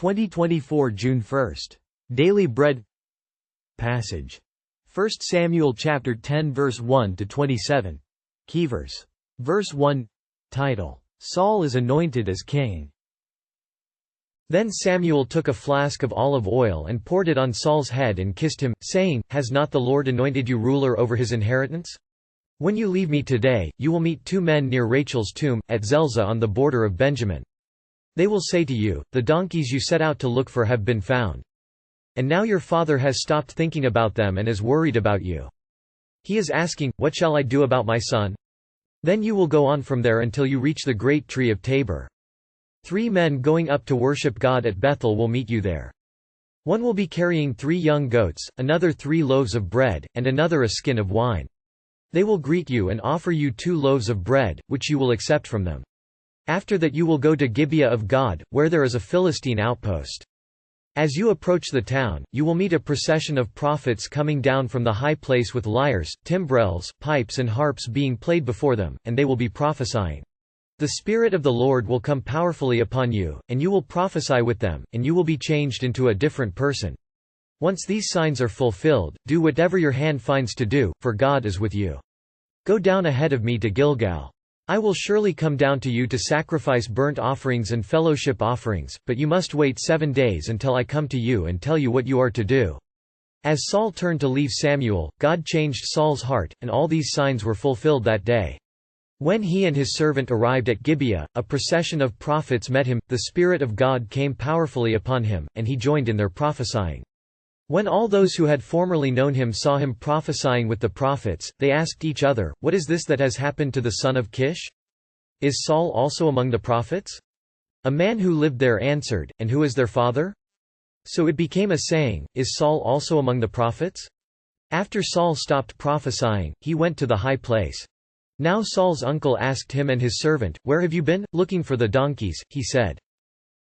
2024 June 1st. Daily Bread Passage. 1 Samuel chapter 10 verse 1 to 27. Keyverse. Verse 1. Title. Saul is anointed as king. Then Samuel took a flask of olive oil and poured it on Saul's head and kissed him, saying, Has not the Lord anointed you ruler over his inheritance? When you leave me today, you will meet 2 men near Rachel's tomb, at Zelzah on the border of Benjamin. They will say to you, The donkeys you set out to look for have been found. And now your father has stopped thinking about them and is worried about you. He is asking, What shall I do about my son? Then you will go on from there until you reach the great tree of Tabor. 3 men going up to worship God at Bethel will meet you there. One will be carrying 3 young goats, another 3 loaves of bread, and another a skin of wine. They will greet you and offer you 2 loaves of bread, which you will accept from them. After that you will go to Gibeah of God, where there is a Philistine outpost. As you approach the town, you will meet a procession of prophets coming down from the high place with lyres, timbrels, pipes and harps being played before them, and they will be prophesying. The Spirit of the Lord will come powerfully upon you, and you will prophesy with them, and you will be changed into a different person. Once these signs are fulfilled, do whatever your hand finds to do, for God is with you. Go down ahead of me to Gilgal. I will surely come down to you to sacrifice burnt offerings and fellowship offerings, but you must wait 7 days until I come to you and tell you what you are to do." As Saul turned to leave Samuel, God changed Saul's heart, and all these signs were fulfilled that day. When he and his servant arrived at Gibeah, a procession of prophets met him, the Spirit of God came powerfully upon him, and he joined in their prophesying. When all those who had formerly known him saw him prophesying with the prophets, they asked each other, What is this that has happened to the son of Kish? Is Saul also among the prophets? A man who lived there answered, And who is their father? So it became a saying, Is Saul also among the prophets? After Saul stopped prophesying, he went to the high place. Now Saul's uncle asked him and his servant, Where have you been? Looking for the donkeys, he said.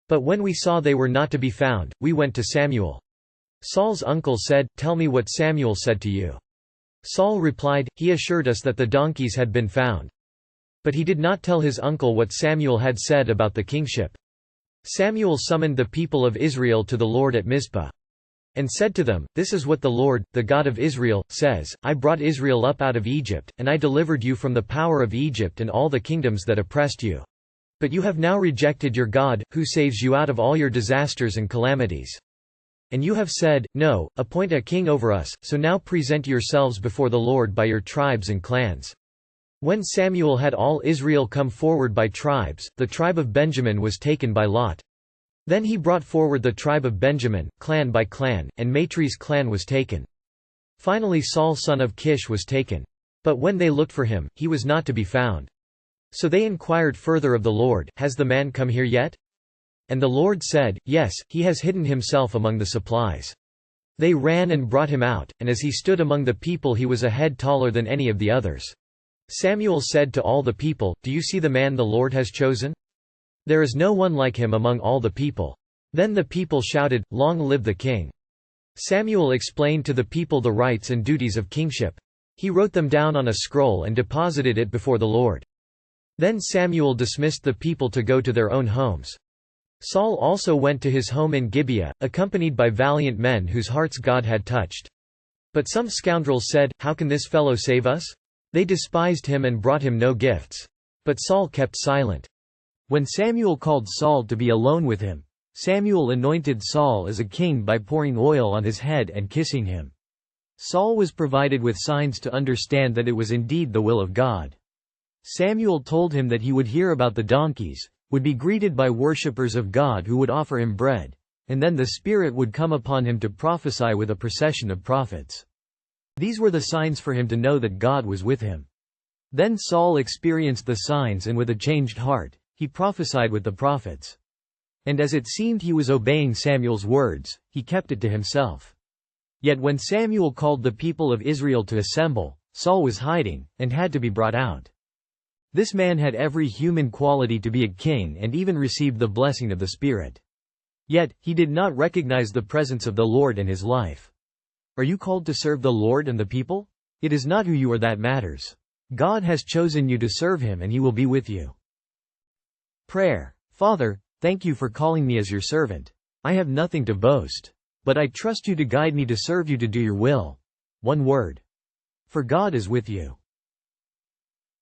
But when we saw they were not to be found, we went to Samuel. Saul's uncle said, Tell me what Samuel said to you. Saul replied, He assured us that the donkeys had been found. But he did not tell his uncle what Samuel had said about the kingship. Samuel summoned the people of Israel to the Lord at Mizpah. And said to them, This is what the Lord, the God of Israel, says, I brought Israel up out of Egypt, and I delivered you from the power of Egypt and all the kingdoms that oppressed you. But you have now rejected your God, who saves you out of all your disasters and calamities. And you have said, No, appoint a king over us, so now present yourselves before the Lord by your tribes and clans. When Samuel had all Israel come forward by tribes, the tribe of Benjamin was taken by lot. Then he brought forward the tribe of Benjamin, clan by clan, and Matri's clan was taken. Finally Saul son of Kish was taken. But when they looked for him, he was not to be found. So they inquired further of the Lord, Has the man come here yet? And the Lord said, Yes, he has hidden himself among the supplies. They ran and brought him out, and as he stood among the people he was a head taller than any of the others. Samuel said to all the people, Do you see the man the Lord has chosen? There is no one like him among all the people. Then the people shouted, Long live the king! Samuel explained to the people the rights and duties of kingship. He wrote them down on a scroll and deposited it before the Lord. Then Samuel dismissed the people to go to their own homes. Saul also went to his home in Gibeah, accompanied by valiant men whose hearts God had touched. But some scoundrels said, How can this fellow save us? They despised him and brought him no gifts. But Saul kept silent. When Samuel called Saul to be alone with him, Samuel anointed Saul as a king by pouring oil on his head and kissing him. Saul was provided with signs to understand that it was indeed the will of God. Samuel told him that he would hear about the donkeys, would be greeted by worshippers of God who would offer him bread, and then the Spirit would come upon him to prophesy with a procession of prophets. These were the signs for him to know that God was with him. Then Saul experienced the signs, and with a changed heart, he prophesied with the prophets. And as it seemed he was obeying Samuel's words, he kept it to himself. Yet when Samuel called the people of Israel to assemble, Saul was hiding, and had to be brought out. This man had every human quality to be a king and even received the blessing of the Spirit. Yet, he did not recognize the presence of the Lord in his life. Are you called to serve the Lord and the people? It is not who you are that matters. God has chosen you to serve Him and He will be with you. Prayer. Father, thank you for calling me as your servant. I have nothing to boast. But I trust you to guide me to serve you to do your will. One word. For God is with you.